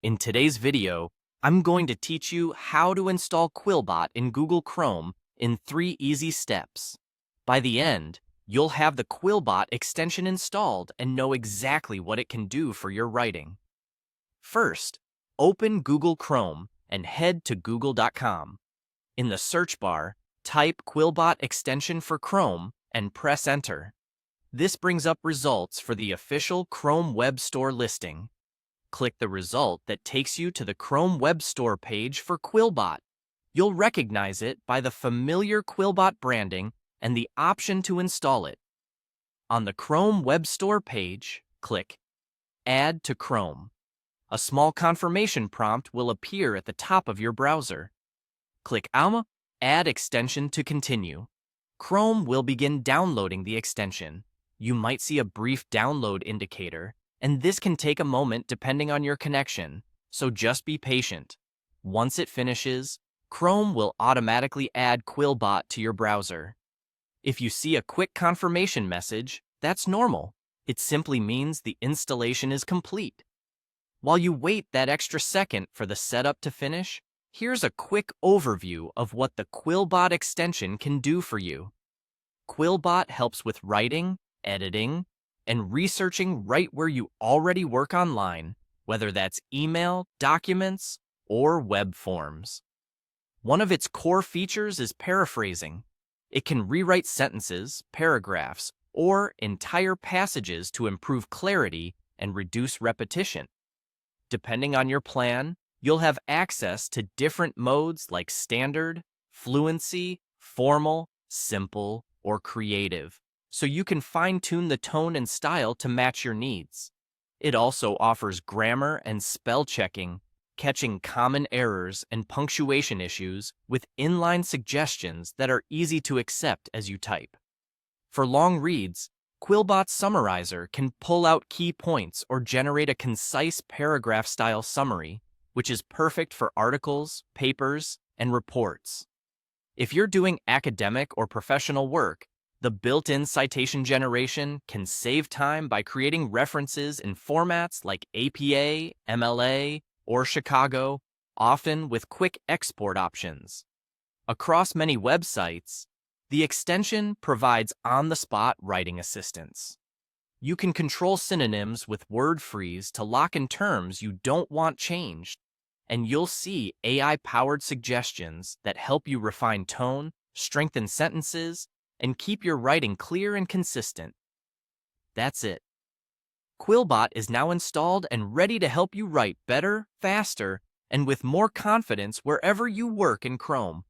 In today's video, I'm going to teach you how to install QuillBot in Google Chrome in 3 easy steps. By the end, you'll have the QuillBot extension installed and know exactly what it can do for your writing. First, open Google Chrome and head to google.com. In the search bar, type QuillBot extension for Chrome and press enter. This brings up results for the official Chrome Web Store listing. Click the result that takes you to the Chrome Web Store page for QuillBot. You'll recognize it by the familiar QuillBot branding and the option to install it. On the Chrome Web Store page, click Add to Chrome. A small confirmation prompt will appear at the top of your browser. Click Add Extension to continue. Chrome will begin downloading the extension. You might see a brief download indicator, and this can take a moment depending on your connection, so just be patient. Once it finishes, Chrome will automatically add QuillBot to your browser. If you see a quick confirmation message, that's normal. It simply means the installation is complete. While you wait that extra second for the setup to finish, here's a quick overview of what the QuillBot extension can do for you. QuillBot helps with writing, editing, and researching right where you already work online, whether that's email, documents, or web forms. One of its core features is paraphrasing. It can rewrite sentences, paragraphs, or entire passages to improve clarity and reduce repetition. Depending on your plan, you'll have access to different modes like standard, fluency, formal, simple, or creative, so you can fine-tune the tone and style to match your needs. It also offers grammar and spell checking, catching common errors and punctuation issues with inline suggestions that are easy to accept as you type. For long reads, QuillBot's summarizer can pull out key points or generate a concise paragraph-style summary, which is perfect for articles, papers, and reports. If you're doing academic or professional work, the built-in citation generation can save time by creating references in formats like APA, MLA, or Chicago, often with quick export options. Across many websites, the extension provides on-the-spot writing assistance. You can control synonyms with word freeze to lock in terms you don't want changed, and you'll see AI-powered suggestions that help you refine tone, strengthen sentences, and keep your writing clear and consistent. That's it. QuillBot is now installed and ready to help you write better, faster, and with more confidence wherever you work in Chrome.